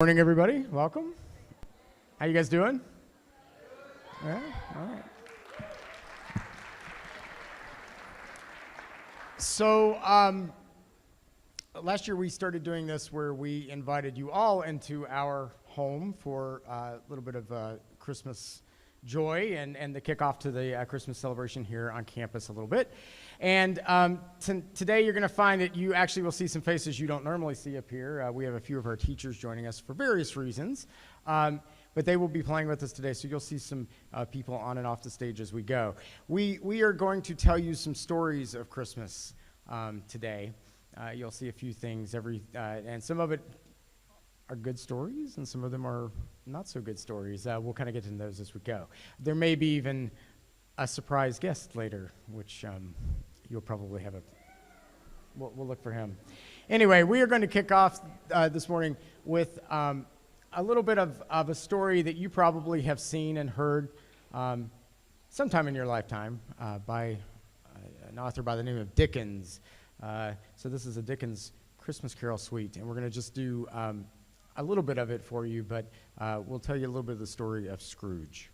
Morning, everybody. Welcome. How you guys doing? Yeah, all right. So last year we started doing this where we invited you all into our home for a little bit of Christmas joy and the kickoff to the Christmas celebration here on campus a little bit. And today you're going to find that you actually will see some faces you don't normally see up here. We have a few of our teachers joining us for various reasons, but they will be playing with us today, so you'll see some people on and off the stage as we go. We are going to tell you some stories of Christmas today. You'll see a few things, and some of it are good stories, and some of them are not so good stories. We'll kind of get into those as we go. There may be even a surprise guest later, which you'll probably have we'll look for him. Anyway, we are going to kick off this morning with a little bit of a story that you probably have seen and heard sometime in your lifetime by an author by the name of Dickens. So this is a Dickens Christmas Carol suite, and we're going to just do a little bit of it for you, but we'll tell you a little bit of the story of Scrooge.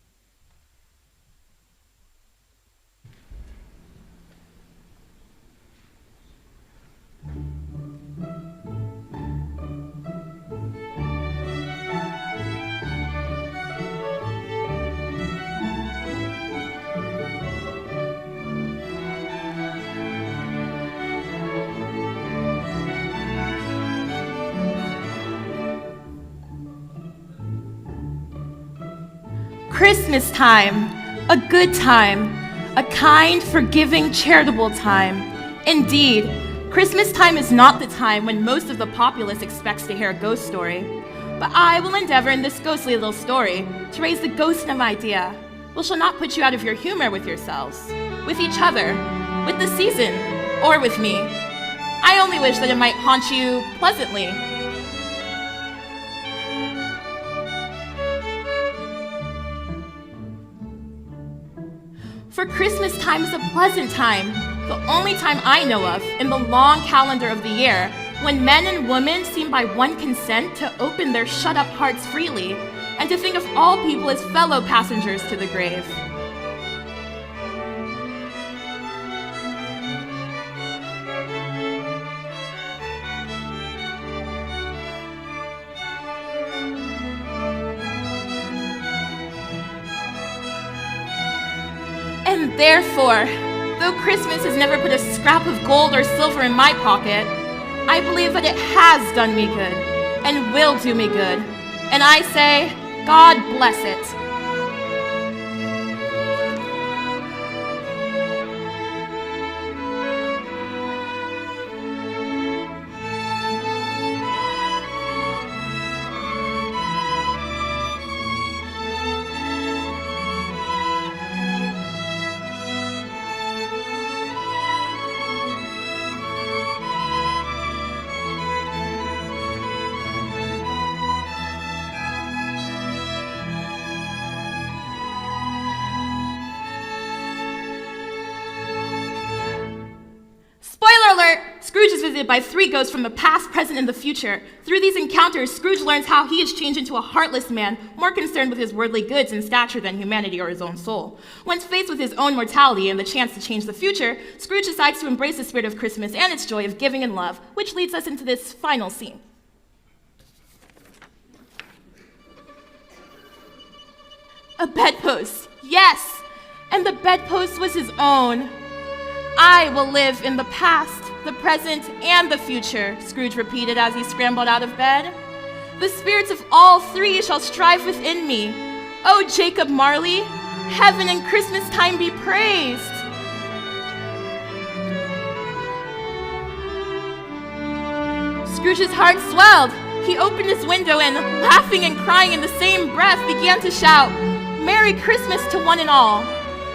Christmas time, a good time, a kind, forgiving, charitable time. Indeed, Christmas time is not the time when most of the populace expects to hear a ghost story. But I will endeavor in this ghostly little story to raise the ghost of an idea, which shall not put you out of your humor with yourselves, with each other, with the season, or with me. I only wish that it might haunt you pleasantly. For Christmas time is a pleasant time, the only time I know of in the long calendar of the year, when men and women seem by one consent to open their shut-up hearts freely and to think of all people as fellow passengers to the grave. And therefore, though Christmas has never put a scrap of gold or silver in my pocket, I believe that it has done me good and will do me good. And I say, God bless it. Scrooge is visited by three ghosts from the past, present, and the future. Through these encounters, Scrooge learns how he is changed into a heartless man, more concerned with his worldly goods and stature than humanity or his own soul. Once faced with his own mortality and the chance to change the future, Scrooge decides to embrace the spirit of Christmas and its joy of giving and love, which leads us into this final scene. A bedpost, yes! And the bedpost was his own. I will live in the past, the present, and the future, Scrooge repeated as he scrambled out of bed. The spirits of all three shall strive within me. Oh, Jacob Marley, heaven and Christmas time be praised. Scrooge's heart swelled. He opened his window and, laughing and crying in the same breath, began to shout, "Merry Christmas to one and all."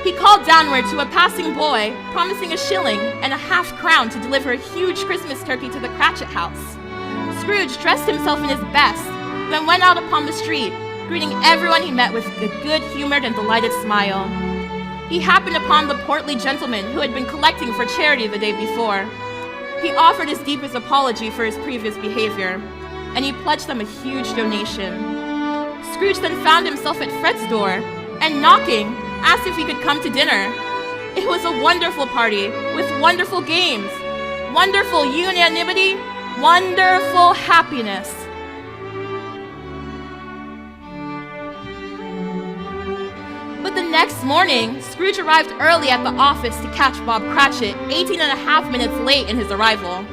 He called downward to a passing boy, promising a shilling and a half-crown to deliver a huge Christmas turkey to the Cratchit house. Scrooge dressed himself in his best, then went out upon the street, greeting everyone he met with a good-humored and delighted smile. He happened upon the portly gentleman who had been collecting for charity the day before. He offered his deepest apology for his previous behavior. and he pledged them a huge donation. Scrooge then found himself at Fred's door, and knocking, asked if he could come to dinner. It was a wonderful party with wonderful games, wonderful unanimity, wonderful happiness. But the next morning, Scrooge arrived early at the office to catch Bob Cratchit 18 and a half minutes late in his arrival.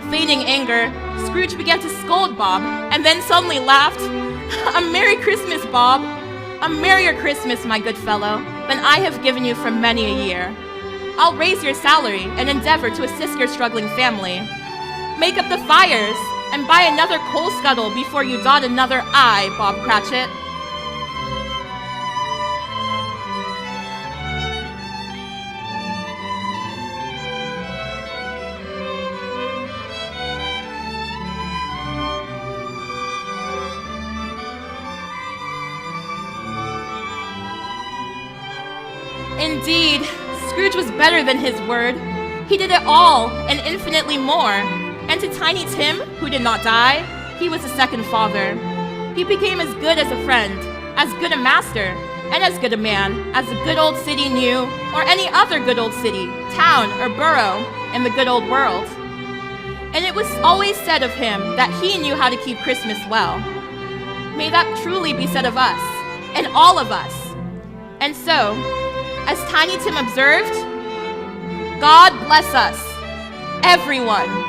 Feigning anger, Scrooge began to scold Bob, and then suddenly laughed. "A Merry Christmas, Bob. A merrier Christmas, my good fellow, than I have given you for many a year. I'll raise your salary and endeavor to assist your struggling family. Make up the fires and buy another coal scuttle before you dot another I, Bob Cratchit." Indeed, Scrooge was better than his word. He did it all and infinitely more. And to Tiny Tim, who did not die, he was a second father. He became as good as a friend, as good a master, and as good a man as the good old city knew, or any other good old city, town, or borough in the good old world. And it was always said of him that he knew how to keep Christmas well. May that truly be said of us, and all of us. And so, as Tiny Tim observed, God bless us, everyone.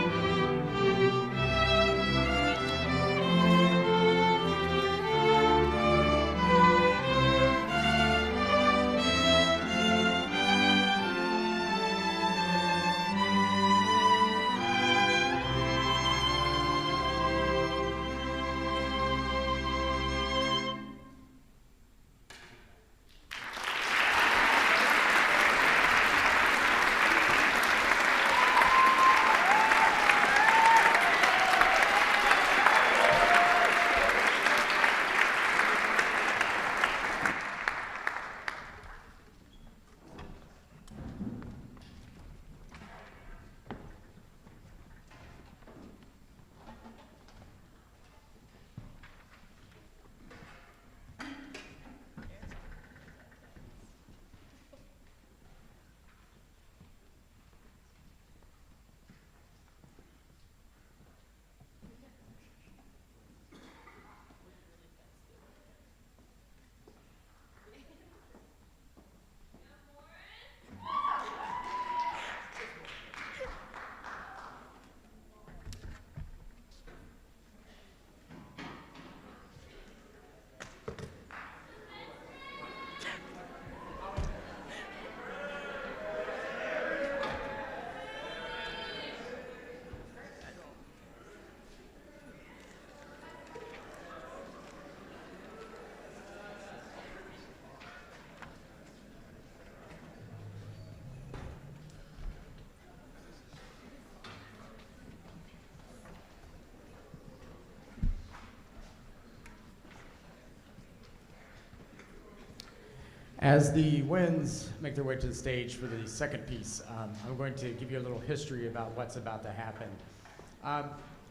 As the winds make their way to the stage for the second piece, I'm going to give you a little history about what's about to happen.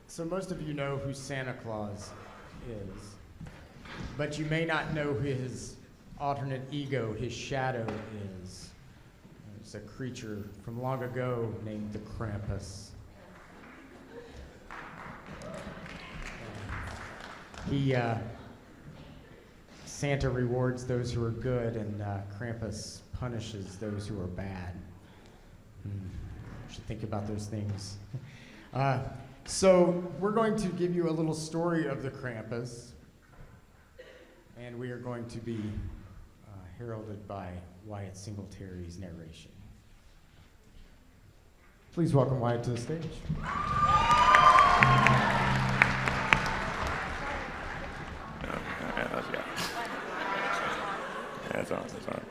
So most of you know who Santa Claus is, but you may not know who his alternate ego, his shadow, is. It's a creature from long ago named the Krampus. Santa rewards those who are good, and Krampus punishes those who are bad. You should think about those things. So we're going to give you a little story of the Krampus, and we are going to be heralded by Wyatt Singletary's narration. Please welcome Wyatt to the stage. That's on.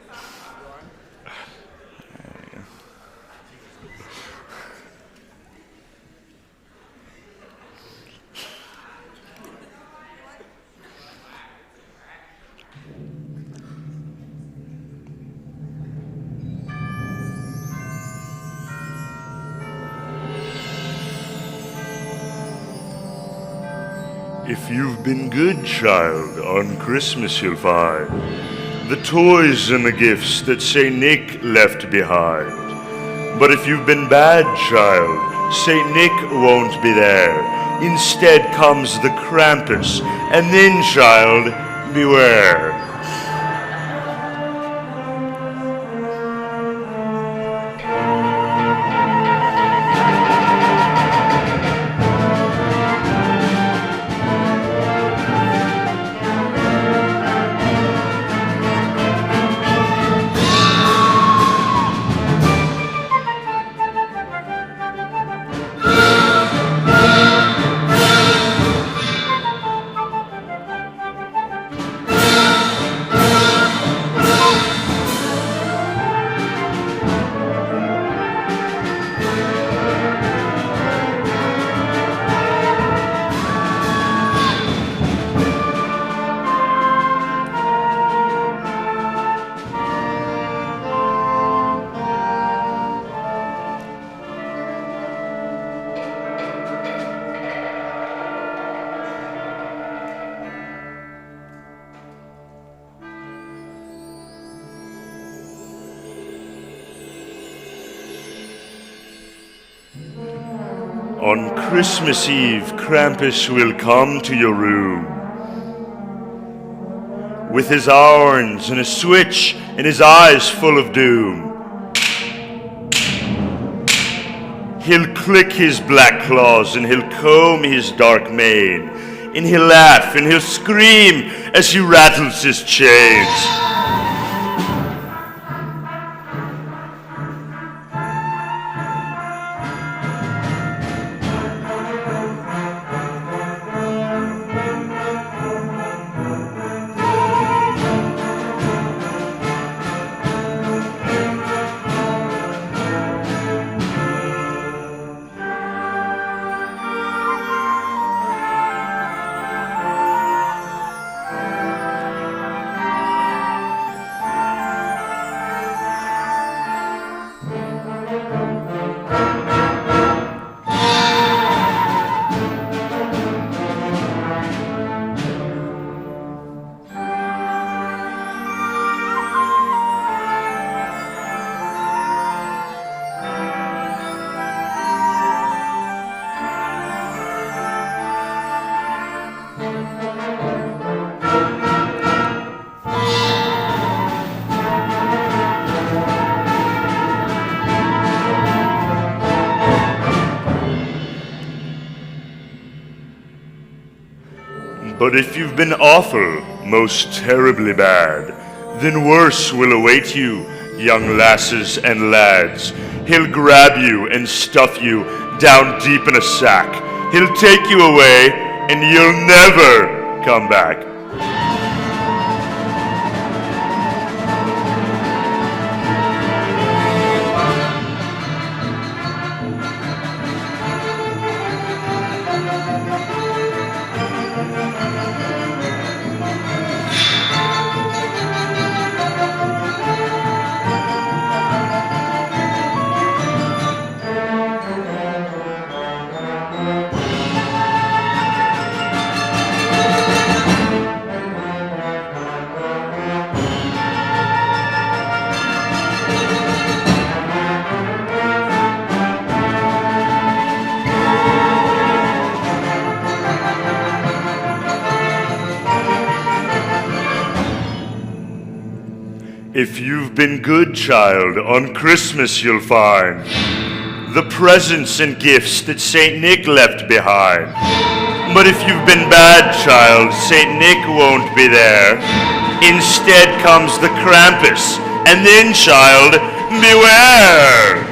If you've been good, child, on Christmas you'll find the toys and the gifts that St. Nick left behind. But if you've been bad, child, St. Nick won't be there. Instead comes the Krampus, and then, child, beware. On Christmas Eve, Krampus will come to your room with his horns and a switch and his eyes full of doom. He'll click his black claws and he'll comb his dark mane, and he'll laugh and he'll scream as he rattles his chains. But if you've been awful, most terribly bad, then worse will await you, young lasses and lads. He'll grab you and stuff you down deep in a sack. He'll take you away, and you'll never come back. If you've been good, child, on Christmas you'll find the presents and gifts that St. Nick left behind. But if you've been bad, child, St. Nick won't be there. Instead comes the Krampus, and then, child, beware!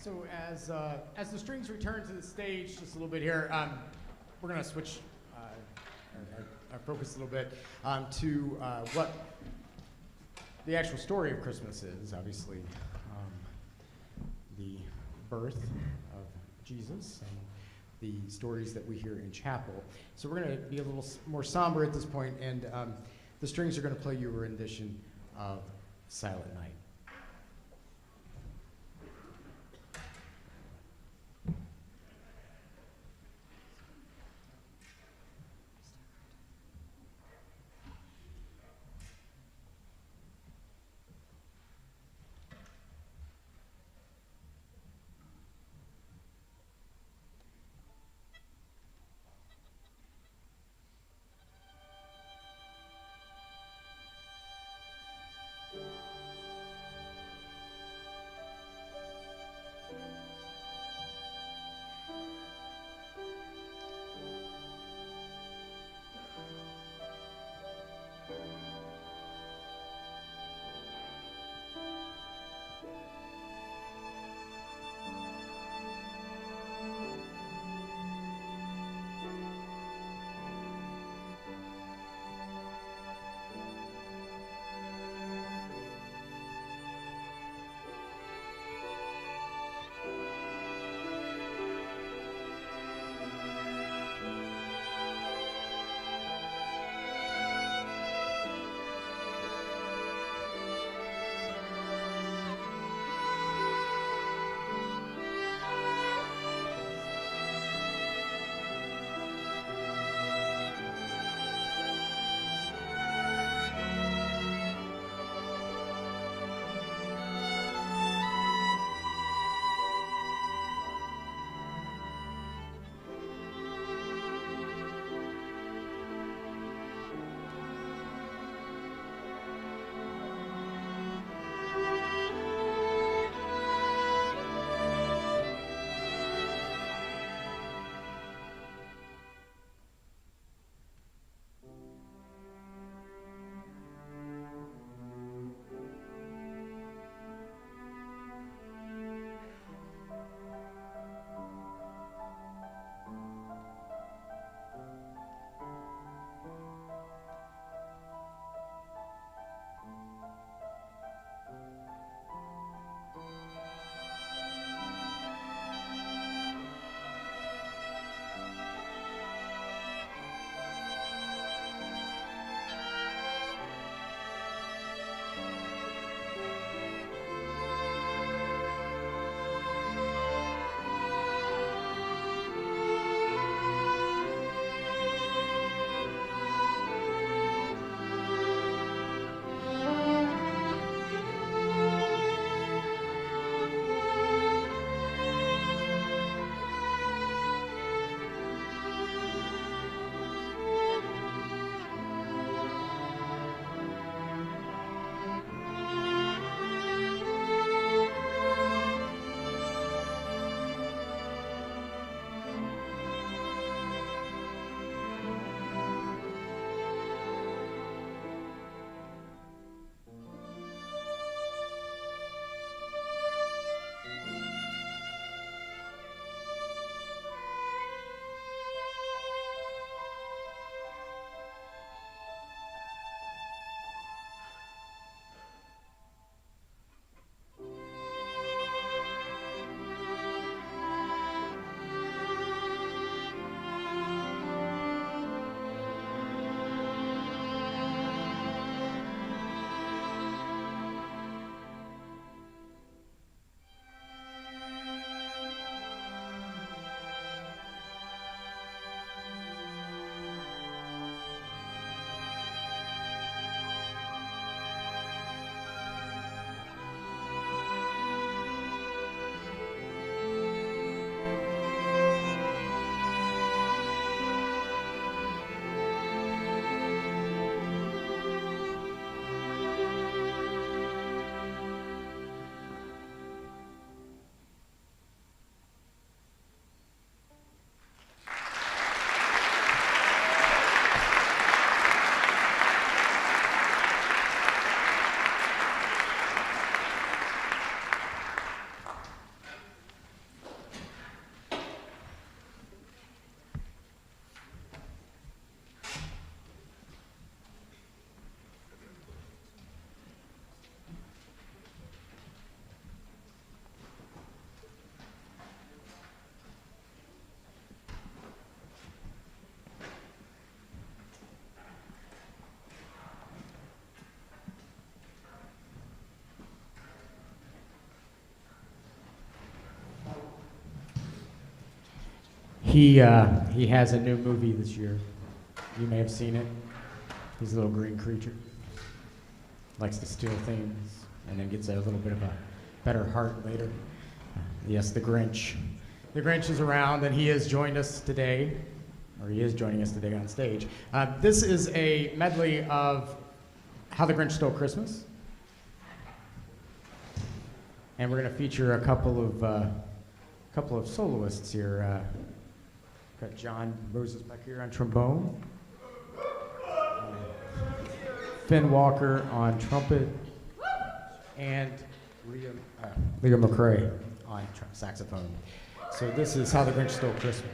So as the strings return to the stage, just a little bit here, we're going to switch our focus a little bit to what the actual story of Christmas is. Obviously, the birth of Jesus and the stories that we hear in chapel. So we're going to be a little more somber at this point, and the strings are going to play you a rendition of Silent Night. He has a new movie this year. You may have seen it. He's a little green creature. Likes to steal things and then gets a little bit of a better heart later. Yes, the Grinch. The Grinch is around, and he has joined us today, or he is joining us today on stage. This is a medley of How the Grinch Stole Christmas. And we're going to feature a couple of soloists here. Got John Moses back here on trombone, Finn Walker on trumpet, and Leah McCrae on saxophone. So this is How the Grinch Stole Christmas.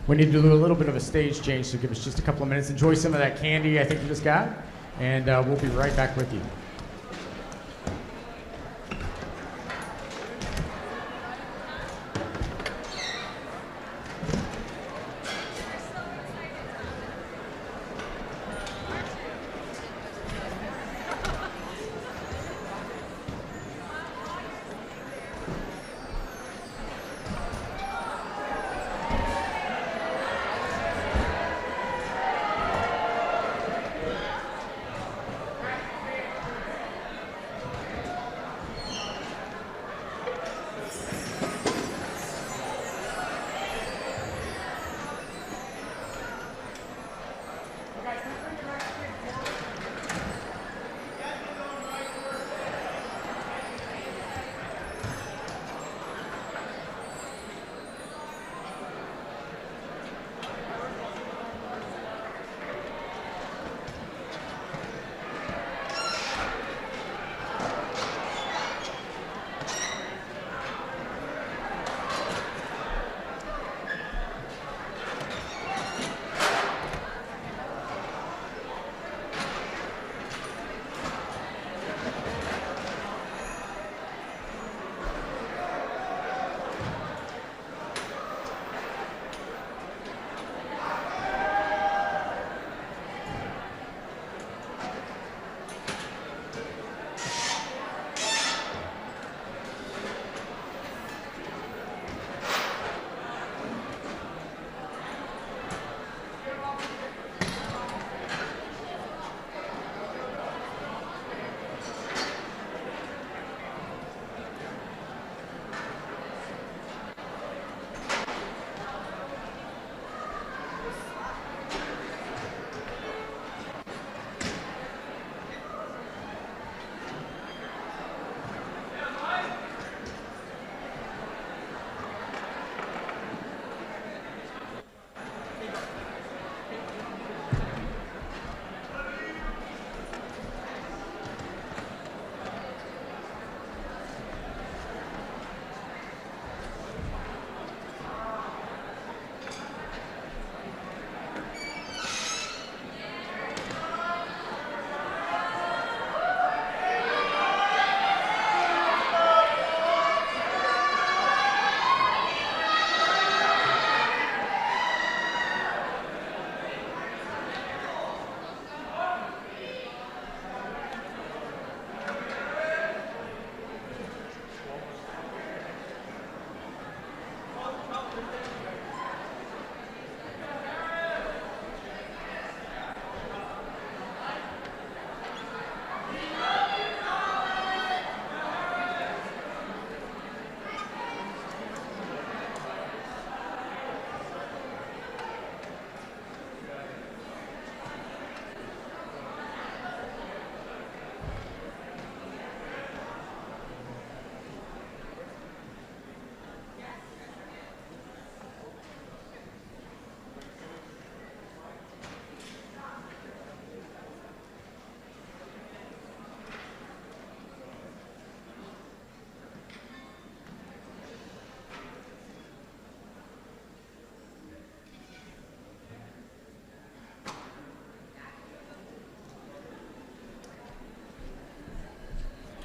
We need to do a little bit of a stage change, so give us just a couple of minutes. Enjoy some of that candy I think you just got, and we'll be right back with you.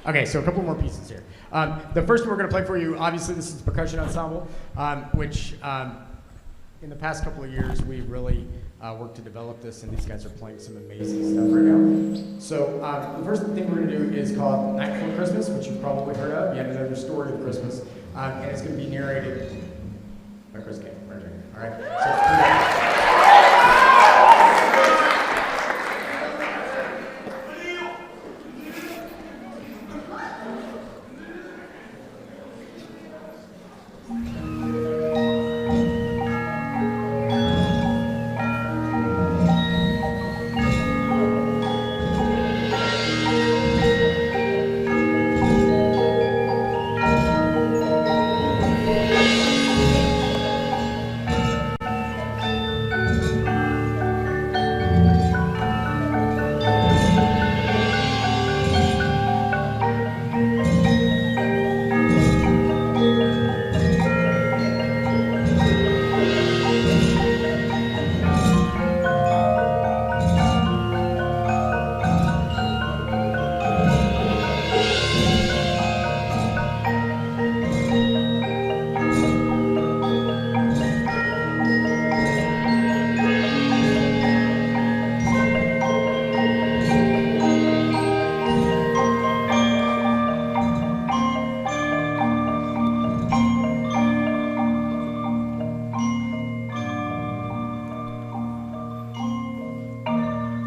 Okay, so a couple more pieces here. The first one we're going to play for you, obviously this is percussion ensemble, which in the past couple of years we really worked to develop this, and these guys are playing some amazing stuff right now. So the first thing we're going to do is called Night Before Christmas, which you've probably heard of, yet another story of Christmas, and it's going to be narrated by Chris King. All right. So,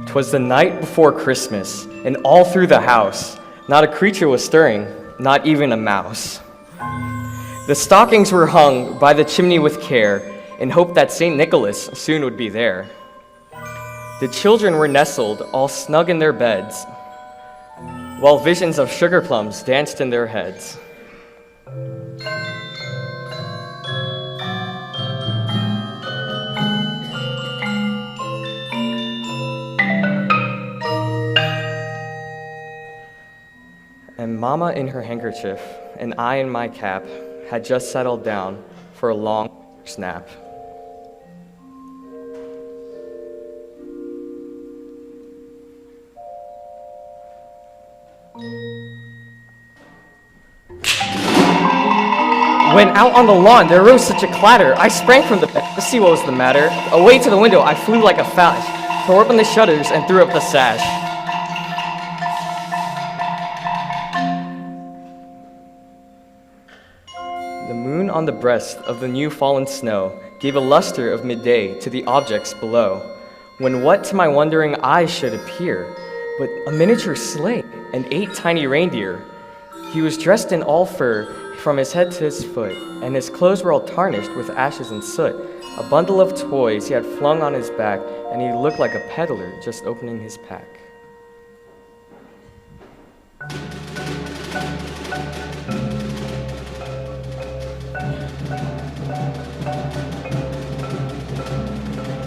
"'Twas the night before Christmas, and all through the house, not a creature was stirring, not even a mouse. The stockings were hung by the chimney with care, in hope that St. Nicholas soon would be there. The children were nestled, all snug in their beds, while visions of sugar plums danced in their heads. And Mama in her handkerchief, and I in my cap, had just settled down for a long nap. When out on the lawn there rose such a clatter, I sprang from the bed to see what was the matter. Away to the window I flew like a flash, tore open the shutters and threw up the sash. The moon on the breast of the new fallen snow gave a luster of midday to the objects below, when what to my wondering eyes should appear but a miniature sleigh and 8 tiny reindeer. He was dressed in all fur from his head to his foot, and his clothes were all tarnished with ashes and soot. A bundle of toys he had flung on his back, and he looked like a peddler just opening his pack.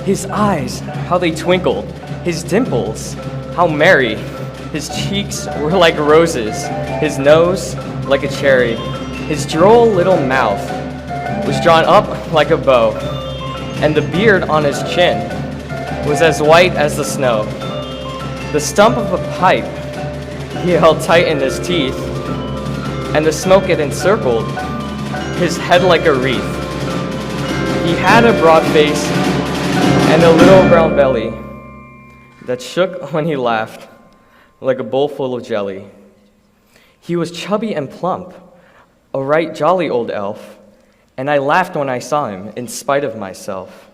His eyes, how they twinkled, his dimples, how merry. His cheeks were like roses, his nose like a cherry. His droll little mouth was drawn up like a bow, and the beard on his chin was as white as the snow. The stump of a pipe he held tight in his teeth, and the smoke it encircled his head like a wreath. He had a broad face and a little brown belly that shook when he laughed like a bowl full of jelly. He was chubby and plump, a right jolly old elf, and I laughed when I saw him in spite of myself.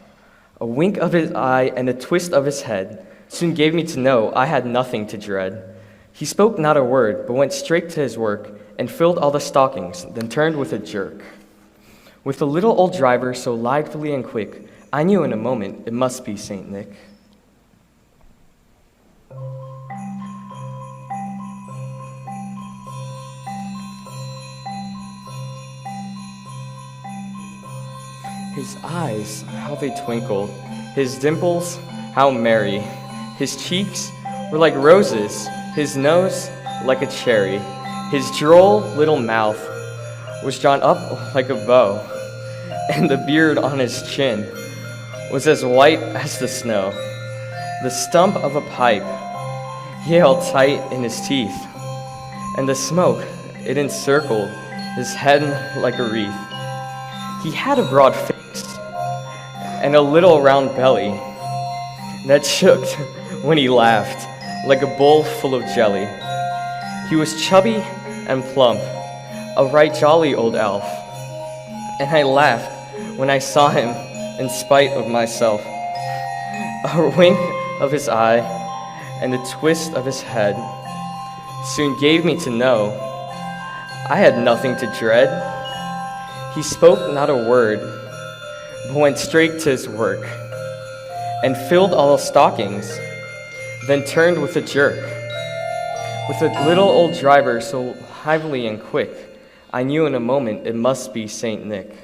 A wink of his eye and a twist of his head soon gave me to know I had nothing to dread. He spoke not a word, but went straight to his work and filled all the stockings, then turned with a jerk. With the little old driver so lively and quick, I knew in a moment it must be St. Nick. His eyes, how they twinkled, his dimples, how merry. His cheeks were like roses, his nose like a cherry. His droll little mouth was drawn up like a bow, and the beard on his chin was as white as the snow. The stump of a pipe he held tight in his teeth, and the smoke, it encircled his head like a wreath. He had a broad face and a little round belly that shook when he laughed like a bowl full of jelly. He was chubby and plump, a right jolly old elf, and I laughed when I saw him in spite of myself. A wink of his eye and a twist of his head soon gave me to know I had nothing to dread. He spoke not a word, but went straight to his work and filled all the stockings, then turned with a jerk. With a little old driver so lively and quick, I knew in a moment it must be Saint Nick.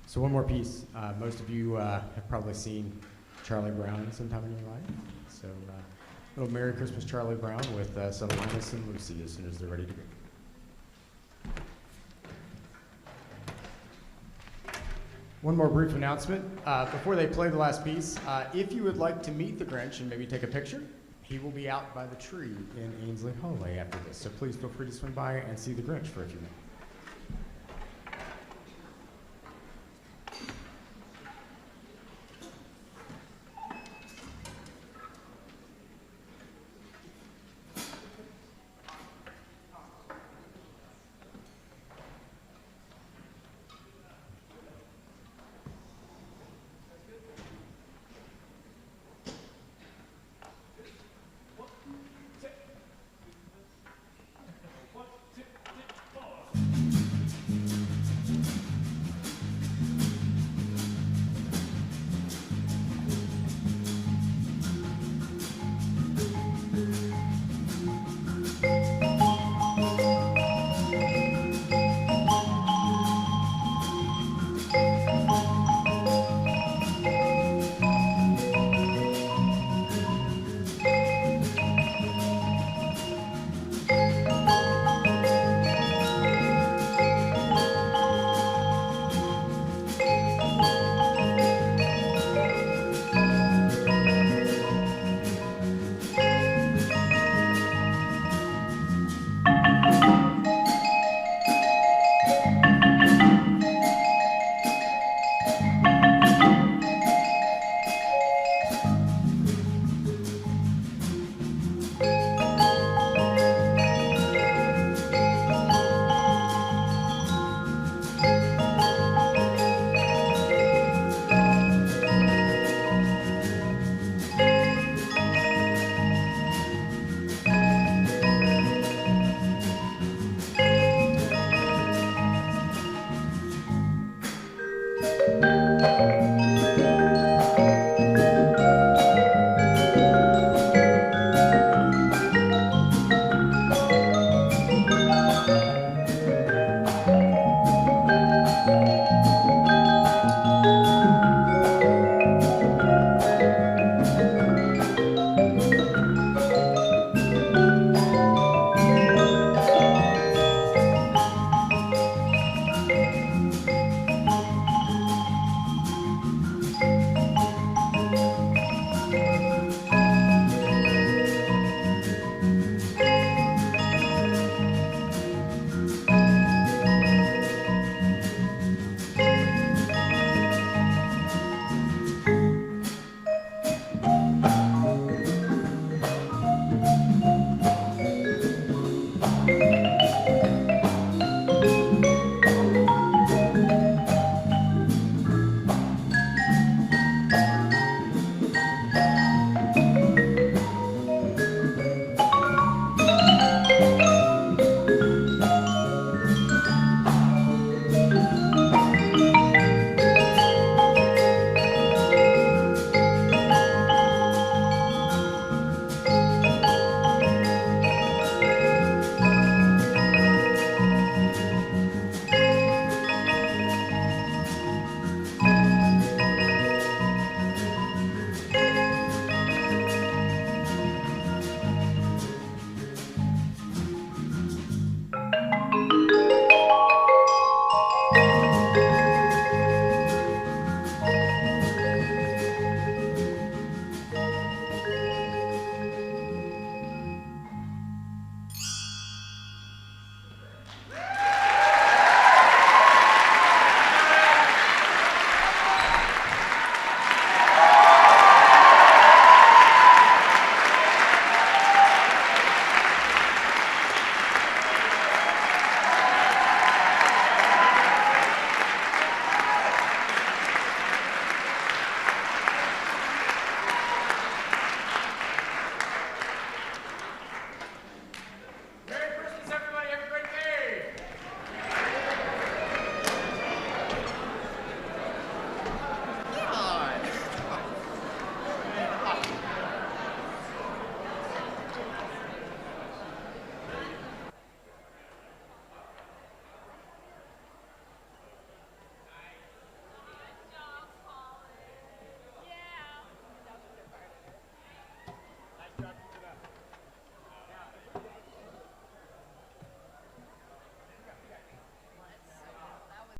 So one more piece. Most of you have probably seen Charlie Brown sometime in your life. So little Merry Christmas Charlie Brown with some Linus and Lucy as soon as they're ready to go. One more brief announcement. Before they play the last piece, if you would like to meet the Grinch and maybe take a picture, he will be out by the tree in Ainsley Hallway after this. So please feel free to swing by and see the Grinch for a few minutes.